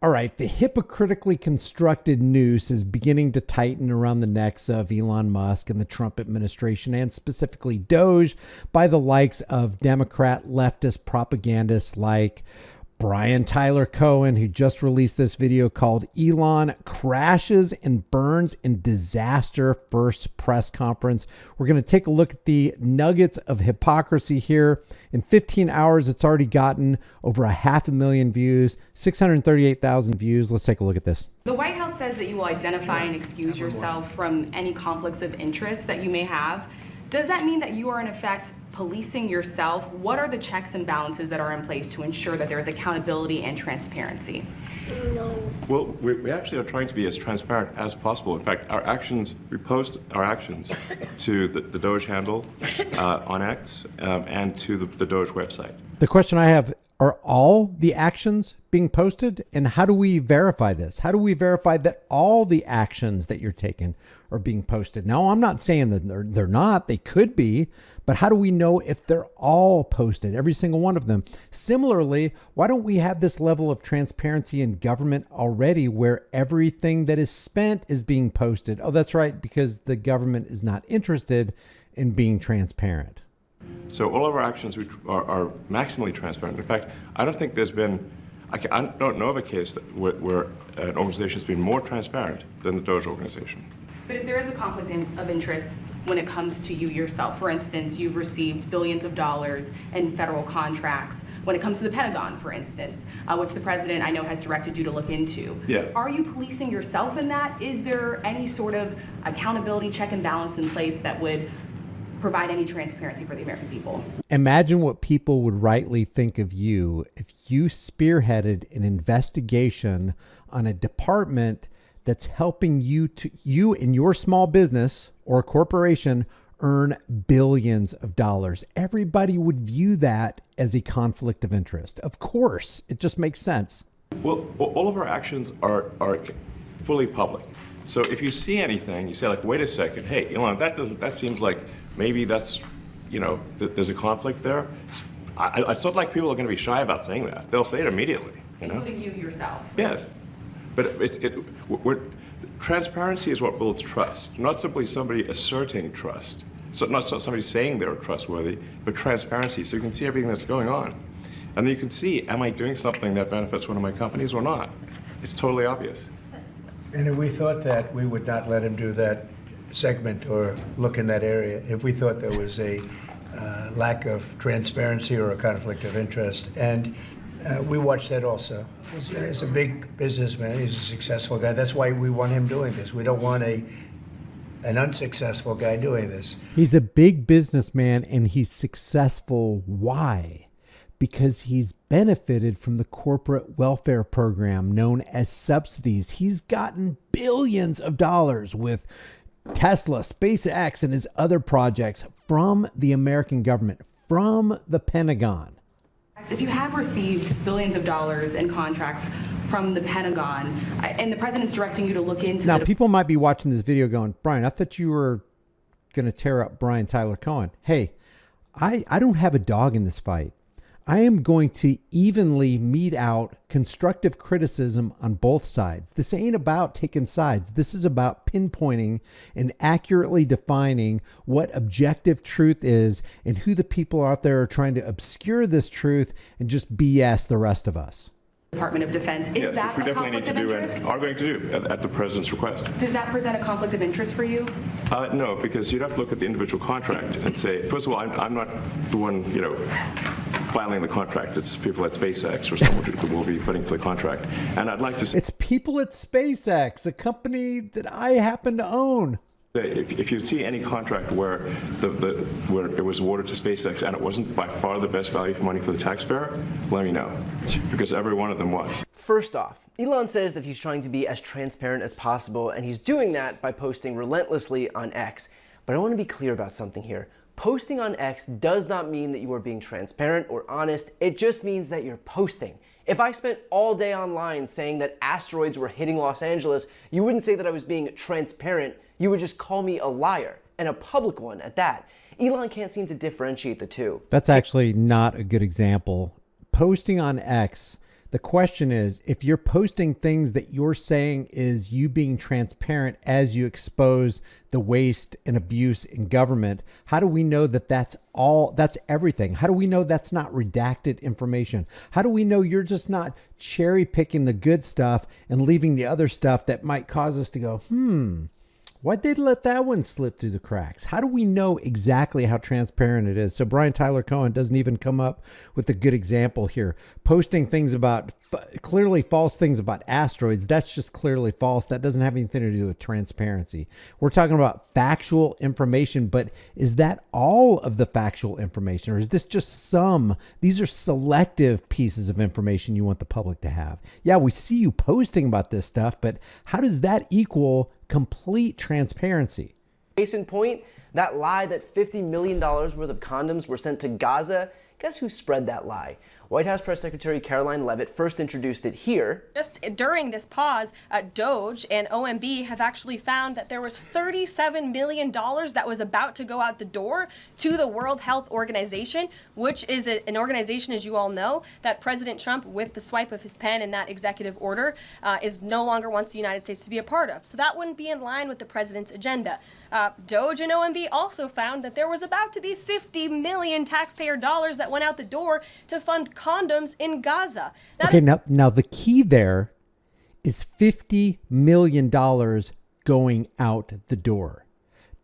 All right, the hypocritically constructed noose is beginning to tighten around the necks of Elon Musk and the Trump administration, and specifically D.O.G.E, by the likes of Democrat leftist propagandists like Brian Tyler Cohen, who just released this video called Elon Crashes and Burns in Disaster First Press Conference. We're going to take a look at the nuggets of hypocrisy here. In 15 hours, it's already gotten over 500,000 views, 638,000 views. Let's take a look at this. The White House says that you will identify and excuse yourself from any conflicts of interest that you may have. Does that mean that you are in effect policing yourself? What are the checks and balances that are in place to ensure that there is accountability and transparency? No. Well, we actually are trying to be as transparent as possible. In fact, we post our actions to the D.O.G.E handle on X and to the D.O.G.E website. The question I have, are all the actions being posted? And how do we verify this? How do we verify that all the actions that you're taking are being posted? Now, I'm not saying that they're not. They could be. But how do we know if they're all posted, every single one of them? Similarly, why don't we have this level of transparency in government already where everything that is spent is being posted? Oh, that's right, because the government is not interested in being transparent. So all of our actions are maximally transparent. In fact, I don't think there's been, I don't know of a case where an organization has been more transparent than the D.O.G.E organization. But if there is a conflict of interest when it comes to you yourself, for instance, you've received billions of dollars in federal contracts. When it comes to the Pentagon, for instance, which the president I know has directed you to look into. Yeah. Are you policing yourself in that? Is there any sort of accountability check and balance in place that would provide any transparency for the American people? Imagine what people would rightly think of you if you spearheaded an investigation on a department that's helping you in your small business or corporation earn billions of dollars. Everybody would view that as a conflict of interest. Of course, it just makes sense. Well, all of our actions are fully public. So if you see anything, you say like, wait a second, hey, Elon, that seems like maybe that's, there's a conflict there. It's not like people are going to be shy about saying that. They'll say it immediately. Including you yourself. Yes. But transparency is what builds trust, not simply somebody asserting trust. So not somebody saying they're trustworthy, but transparency, so you can see everything that's going on. And then you can see, am I doing something that benefits one of my companies or not? It's totally obvious. And if we thought that, we would not let him do that segment or look in that area if we thought there was a lack of transparency or a conflict of interest. And we watch that also. He's a big businessman. He's a successful guy. That's why we want him doing this. We don't want an unsuccessful guy doing this. He's a big businessman and he's successful. Why? Because he's benefited from the corporate welfare program known as subsidies. He's gotten billions of dollars with Tesla, SpaceX, and his other projects from the American government, from the Pentagon. If you have received billions of dollars in contracts from the Pentagon, and the president's directing you to look into now, people might be watching this video going, Brian, I thought you were going to tear up Brian Tyler Cohen. Hey, I don't have a dog in this fight. I am going to evenly mete out constructive criticism on both sides. This ain't about taking sides. This is about pinpointing and accurately defining what objective truth is and who the people out there are trying to obscure this truth and just BS the rest of us. Department of Defense. Is yes, that which we a definitely need conflict to of do interest? and are going to do at the president's request. Does that present a conflict of interest for you? No, because you'd have to look at the individual contract and say, first of all, I'm not the one, filing the contract. It's people at SpaceX or someone who will be putting for the contract. And I'd like to say, it's people at SpaceX, a company that I happen to own. if you see any contract where where it was awarded to SpaceX and it wasn't by far the best value for money for the taxpayer, let me know, because every one of them was. First off, Elon says that he's trying to be as transparent as possible, and he's doing that by posting relentlessly on X. But I want to be clear about something here. Posting on X does not mean that you are being transparent or honest. It just means that you're posting. If I spent all day online saying that asteroids were hitting Los Angeles, you wouldn't say that I was being transparent. You would just call me a liar, and a public one at that. Elon can't seem to differentiate the two. That's actually not a good example. Posting on X The question is, if you're posting things that you're saying is you being transparent as you expose the waste and abuse in government, how do we know that that's everything? How do we know that's not redacted information? How do we know you're just not cherry picking the good stuff and leaving the other stuff that might cause us to go, why'd they let that one slip through the cracks? How do we know exactly how transparent it is? So Brian Tyler Cohen doesn't even come up with a good example here. Posting things about clearly false things about asteroids, that's just clearly false. That doesn't have anything to do with transparency. We're talking about factual information, but is that all of the factual information, or is this just some? These are selective pieces of information you want the public to have. Yeah, we see you posting about this stuff, but how does that equal complete transparency? Case in point, that lie that $50 million worth of condoms were sent to Gaza. Guess who spread that lie? White House Press Secretary Caroline Leavitt first introduced it here. Just during this pause, D.O.G.E and OMB have actually found that there was $37 million that was about to go out the door to the World Health Organization, which is an organization, as you all know, that President Trump, with the swipe of his pen in that executive order, is no longer wants the United States to be a part of. So that wouldn't be in line with the president's agenda. D.O.G.E and OMB also found that there was about to be 50 million taxpayer dollars that went out the door to fund condoms in Gaza. Now the key there is $50 million going out the door.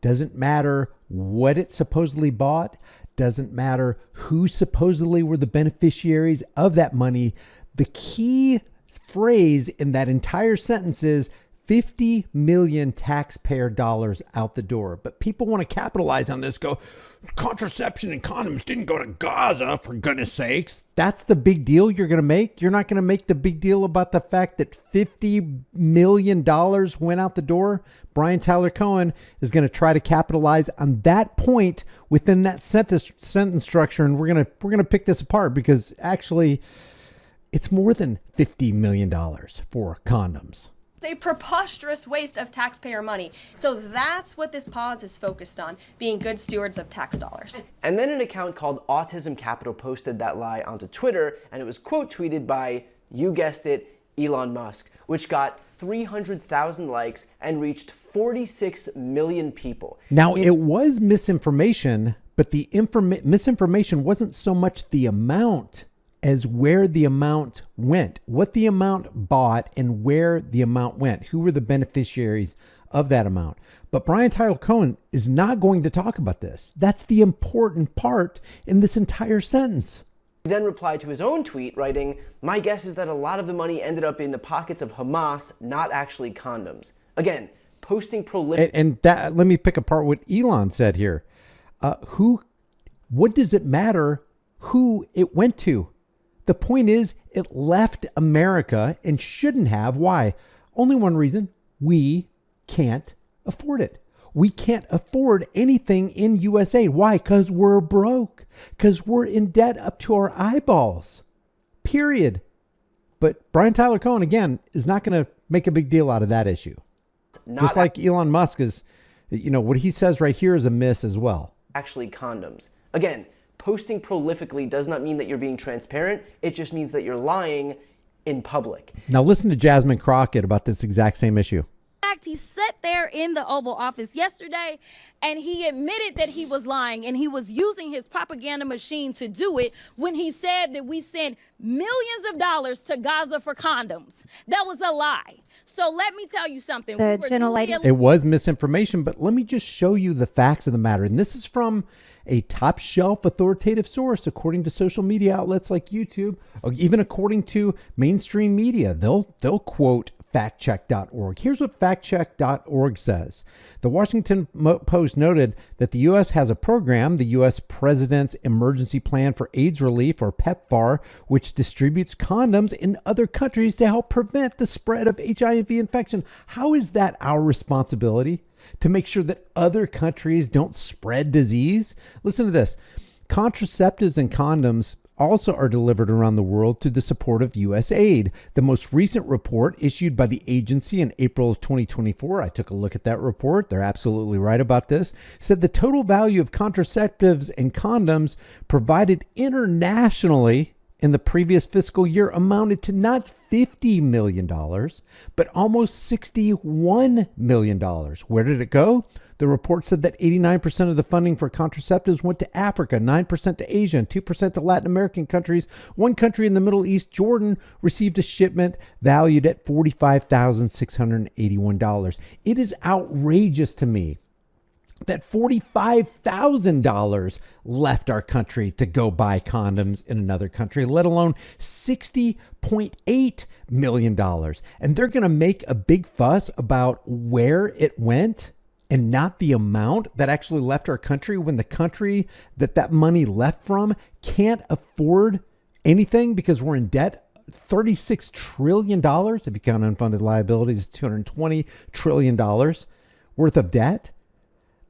Doesn't matter what it supposedly bought. Doesn't matter who supposedly were the beneficiaries of that money. The key phrase in that entire sentence is 50 million taxpayer dollars out the door. But people want to capitalize on this, go, contraception and condoms didn't go to Gaza, for goodness sakes. That's the big deal you're going to make? You're not going to make the big deal about the fact that $50 million went out the door? Brian Tyler Cohen is going to try to capitalize on that point within that sentence structure, and we're going to pick this apart, because actually it's more than $50 million for condoms. A preposterous waste of taxpayer money. So that's what this pause is focused on, being good stewards of tax dollars. And then an account called Autism Capital posted that lie onto Twitter, and it was quote tweeted by, you guessed it, Elon Musk, which got 300,000 likes and reached 46 million people. Now, it was misinformation, but the misinformation wasn't so much the amount as where the amount went, what the amount bought and where the amount went, who were the beneficiaries of that amount. But Brian Tyler Cohen is not going to talk about this. That's the important part in this entire sentence. He then replied to his own tweet writing, my guess is that a lot of the money ended up in the pockets of Hamas, not actually condoms. Again, posting prolific. And that, let me pick apart what Elon said here. What does it matter who it went to? The point is, it left America and shouldn't have. Why? Only one reason. We can't afford it. We can't afford anything in USA. Why? Because we're broke. Because we're in debt up to our eyeballs. Period. But Brian Tyler Cohen, again, is not going to make a big deal out of that issue. Just like Elon Musk is, what he says right here is a miss as well. Actually condoms. Again, posting prolifically does not mean that you're being transparent. It just means that you're lying in public. Now listen to Jasmine Crockett about this exact same issue. He sat there in the Oval Office yesterday and he admitted that he was lying, and he was using his propaganda machine to do it when he said that we sent millions of dollars to Gaza for condoms. That was a lie. So let me tell you something. It was misinformation, but let me just show you the facts of the matter. And this is from a top shelf authoritative source, according to social media outlets like YouTube, or even according to mainstream media. They'll quote factcheck.org. Here's what factcheck.org says. The Washington Post noted that the U.S. has a program, the U.S. President's Emergency Plan for AIDS Relief, or PEPFAR, which distributes condoms in other countries to help prevent the spread of HIV infection. How is that our responsibility? To make sure that other countries don't spread disease? Listen to this. Contraceptives and condoms also are delivered around the world through the support of U.S. aid. The most recent report issued by the agency in April of 2024, I took a look at that report, they're absolutely right about this, said the total value of contraceptives and condoms provided internationally in the previous fiscal year amounted to not $50 million, but almost $61 million. Where did it go? The report said that 89% of the funding for contraceptives went to Africa, 9% to Asia, and 2% to Latin American countries. One country in the Middle East, Jordan, received a shipment valued at $45,681. It is outrageous to me that $45,000 left our country to go buy condoms in another country, let alone $60.8 million. And they're going to make a big fuss about where it went and not the amount that actually left our country, when the country that money left from can't afford anything because we're in debt. $36 trillion, if you count unfunded liabilities, $220 trillion worth of debt.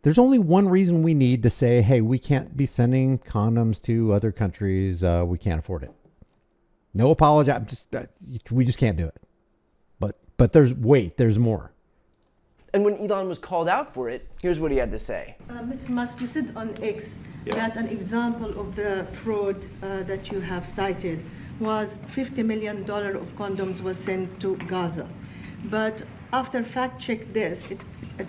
There's only one reason we need to say, hey, we can't be sending condoms to other countries. We can't afford it. No apology. We just can't do it. But there's more. And when Elon was called out for it, here's what he had to say. Mr. Musk, you said on X that an example of the fraud that you have cited was $50 million of condoms was sent to Gaza. But after fact check this,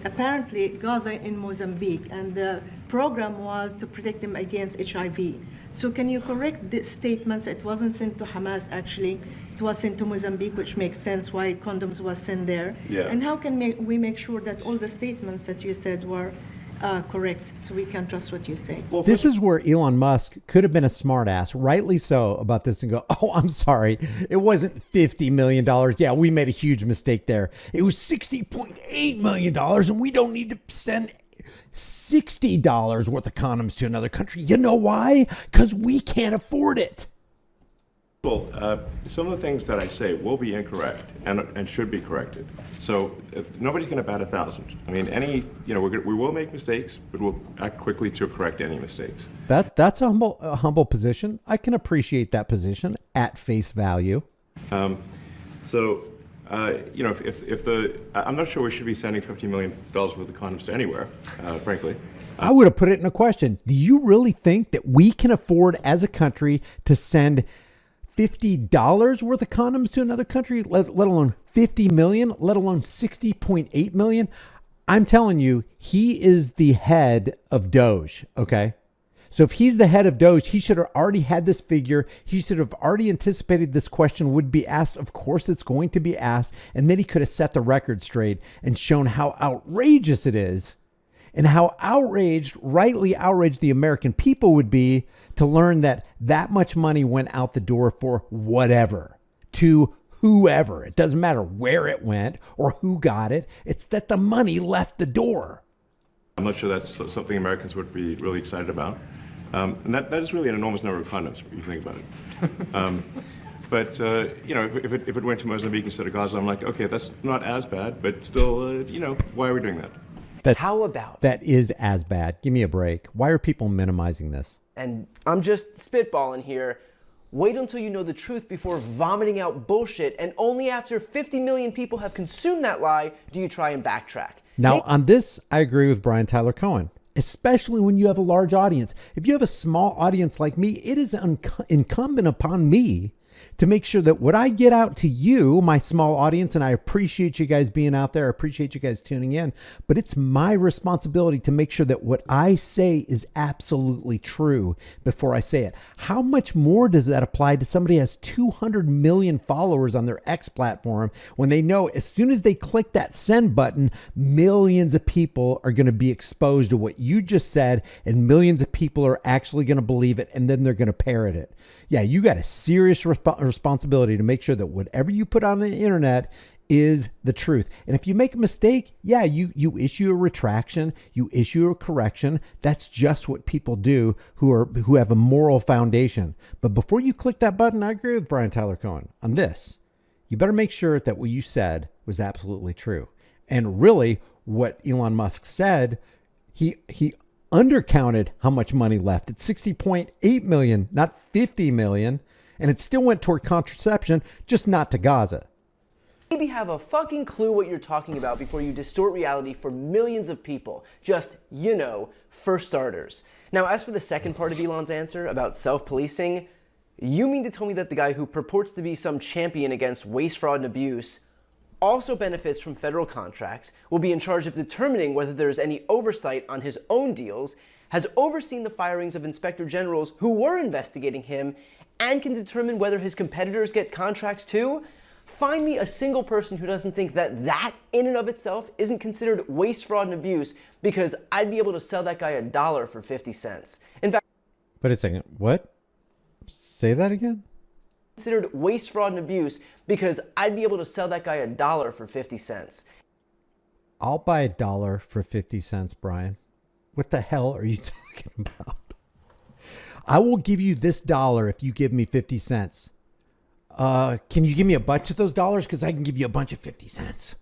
apparently Gaza in Mozambique, and the program was to protect them against HIV. So can you correct the statements? It wasn't sent to Hamas, actually. It was sent to Mozambique, which makes sense why condoms was sent there. Yeah. And how can we make sure that all the statements that you said were correct, so we can trust what you say? Well, This is where Elon Musk could have been a smartass, rightly so, about this and go, oh, I'm sorry. It wasn't $50 million. Yeah, we made a huge mistake there. It was $60.8 million, and we don't need to send $60 worth of condoms to another country. You know why? Because we can't afford it. Well, some of the things that I say will be incorrect and should be corrected. So nobody's going to bat 1,000. I mean, we will make mistakes, but we'll act quickly to correct any mistakes. That's a humble position. I can appreciate that position at face value. I'm not sure we should be sending $50 million worth of condoms to anywhere, frankly. I would have put it in a question. Do you really think that we can afford as a country to send $50 worth of condoms to another country, let alone 50 million, let alone 60.8 million? I'm telling you, he is the head of D.O.G.E, okay? So if he's the head of D.O.G.E, he should have already had this figure. He should have already anticipated this question would be asked. Of course, it's going to be asked. And then he could have set the record straight and shown how outrageous it is and how rightly outraged the American people would be to learn that much money went out the door for whatever, to whoever. It doesn't matter where it went or who got it. It's that the money left the door. I'm not sure that's something Americans would be really excited about. And that is really an enormous number of condoms, if you think about it. If it went to Mozambique instead of Gaza, I'm like, okay, that's not as bad, but still, why are we doing that? How about that is as bad? Give me a break. Why are people minimizing this? And I'm just spitballing here. Wait until you know the truth before vomiting out bullshit, and only after 50 million people have consumed that lie do you try and backtrack. Now, on this, I agree with Brian Tyler Cohen, especially when you have a large audience. If you have a small audience like me, it is incumbent upon me to make sure that what I get out to you, my small audience, and I appreciate you guys being out there, I appreciate you guys tuning in, but it's my responsibility to make sure that what I say is absolutely true before I say it. How much more does that apply to somebody who has 200 million followers on their X platform when they know as soon as they click that send button, millions of people are going to be exposed to what you just said, and millions of people are actually going to believe it, and then they're going to parrot it. Yeah, you got a serious responsibility to make sure that whatever you put on the internet is the truth. And if you make a mistake, yeah, you issue a retraction, you issue a correction. That's just what people do who have a moral foundation. But before you click that button, I agree with Brian Tyler Cohen on this. You better make sure that what you said was absolutely true. And really, what Elon Musk said, he undercounted how much money left. It's 60.8 million, not 50 million. And it still went toward contraception, just not to Gaza. Maybe have a fucking clue what you're talking about before you distort reality for millions of people. Just, for starters. Now, as for the second part of Elon's answer about self-policing, You mean to tell me that the guy who purports to be some champion against waste, fraud, and abuse also benefits from federal contracts, will be in charge of determining whether there is any oversight on his own deals, has overseen the firings of inspector generals who were investigating him, and can determine whether his competitors get contracts too? Find me a single person who doesn't think that that in and of itself isn't considered waste, fraud, and abuse, because I'd be able to sell that guy $1 for 50 cents. In fact, Wait a second. What? Say that again? considered waste, fraud, and abuse because I'd be able to sell that guy $1 for 50 cents. I'll buy $1 for 50 cents, Brian. What the hell are you talking about? I will give you this $1 if you give me 50 cents. Can you give me a bunch of those dollars? Because I can give you a bunch of 50 cents.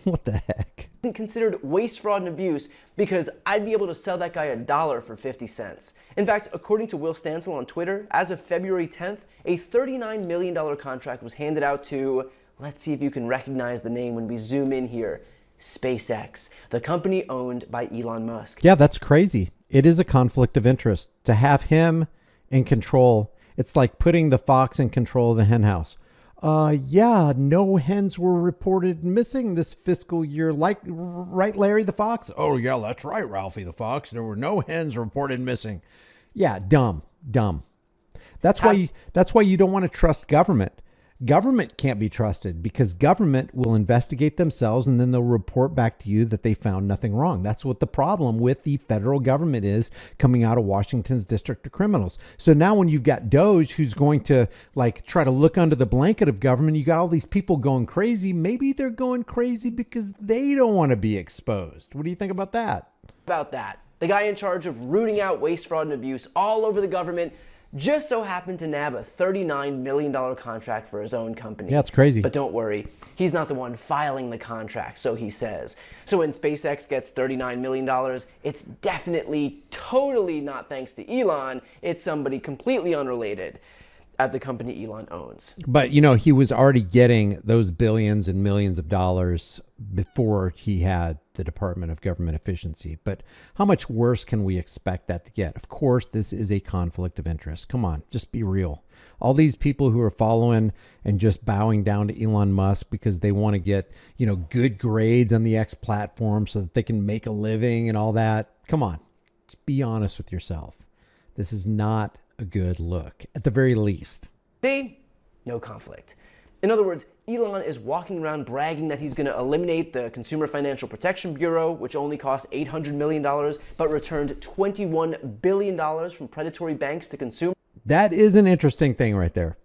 What the heck? Considered waste, fraud, and abuse because I'd be able to sell that guy $1 for 50 cents. In fact, according to Will Stansel on Twitter, as of February 10th, a $39 million contract was handed out to, let's see if you can recognize the name when we zoom in here, SpaceX, the company owned by Elon Musk. Yeah, that's crazy. It is a conflict of interest. To have him in control, it's like putting the fox in control of the hen house. Yeah, no hens were reported missing this fiscal year. Like, right, Larry the Fox? Oh, yeah, that's right, Ralphie the Fox. There were no hens reported missing. Yeah, dumb. That's why you don't want to trust government. Government can't be trusted because government will investigate themselves and then they'll report back to you that they found nothing wrong. That's what the problem with the federal government is coming out of Washington's District of Criminals. So now when you've got DOGE who's going to like try to look under the blanket of government, you got all these people going crazy. Maybe they're going crazy because they don't want to be exposed. What do you think about that? The guy in charge of rooting out waste, fraud, and abuse all over the government just so happened to nab a $39 million contract for his own company. Yeah, it's crazy. But don't worry, he's not the one filing the contract, so he says. So when SpaceX gets $39 million, it's definitely, totally not thanks to Elon. It's somebody completely unrelated at the company Elon owns. But, you know, he was already getting those billions and millions of dollars before he had the Department of Government Efficiency. But how much worse can we expect that to get? Of course, this is a conflict of interest. Come on, just be real. All these people who are following and just bowing down to Elon Musk because they want to get, you know, good grades on the X platform so that they can make a living and all that. Come on, just be honest with yourself. This is not a good look, at the very least. See? No conflict. In other words, Elon is walking around bragging that he's going to eliminate the Consumer Financial Protection Bureau, which only cost $800 million, but returned $21 billion from predatory banks to consumers. That is an interesting thing right there.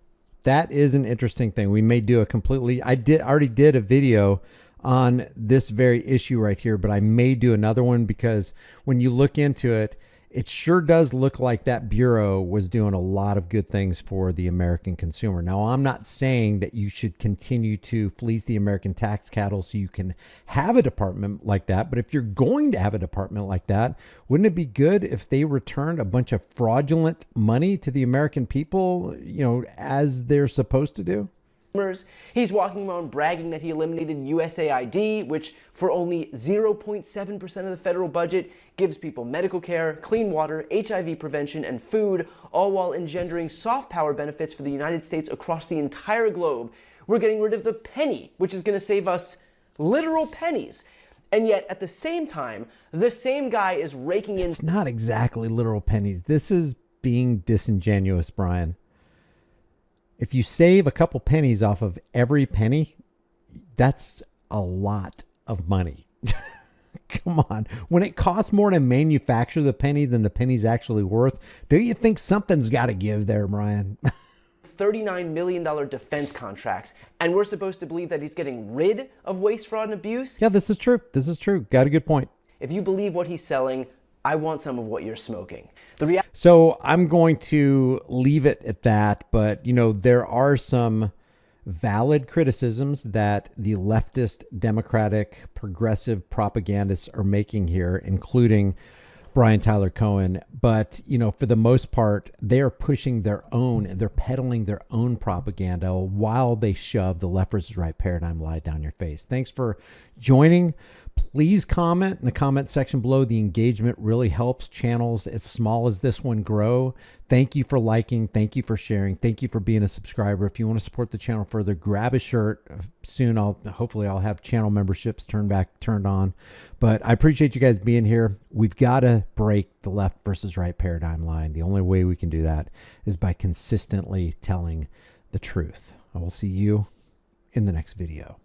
That is an interesting thing. We may do a completely, already did a video on this very issue right here, but I may do another one because when you look into it, it sure does look like that bureau was doing a lot of good things for the American consumer. Now, I'm not saying that you should continue to fleece the American tax cattle so you can have a department like that. But if you're going to have a department like that, wouldn't it be good if they returned a bunch of fraudulent money to the American people, you know, as they're supposed to do? He's walking around bragging that he eliminated USAID, which for only 0.7% of the federal budget gives people medical care, clean water, HIV prevention, and food, all while engendering soft power benefits for the United States across the entire globe. We're getting rid of the penny, which is going to save us literal pennies. And yet, at the same time, the same guy is raking in... It's not exactly literal pennies. This is being disingenuous, Brian. If you save a couple pennies off of every penny, that's a lot of money. Come on. When it costs more to manufacture the penny than the penny's actually worth, don't you think something's got to give there, Brian? $39 million defense contracts, and we're supposed to believe that he's getting rid of waste, fraud, and abuse? Yeah, this is true. This is true. Got a good point. If you believe what he's selling, I want some of what you're smoking. So I'm going to leave it at that, but you know, there are some valid criticisms that the leftist, democratic, progressive propagandists are making here, including Brian Tyler Cohen. But, you know, for the most part, they are pushing their own and they're peddling their own propaganda while they shove the left versus right paradigm lie down your face. Thanks for joining. Please comment in the comment section below. The engagement really helps channels as small as this one grow. Thank you for liking. Thank you for sharing. Thank you for being a subscriber. If you want to support the channel further, grab a shirt. Soon, hopefully I'll have channel memberships turned on. But I appreciate you guys being here. We've got to break the left versus right paradigm line. The only way we can do that is by consistently telling the truth. I will see you in the next video.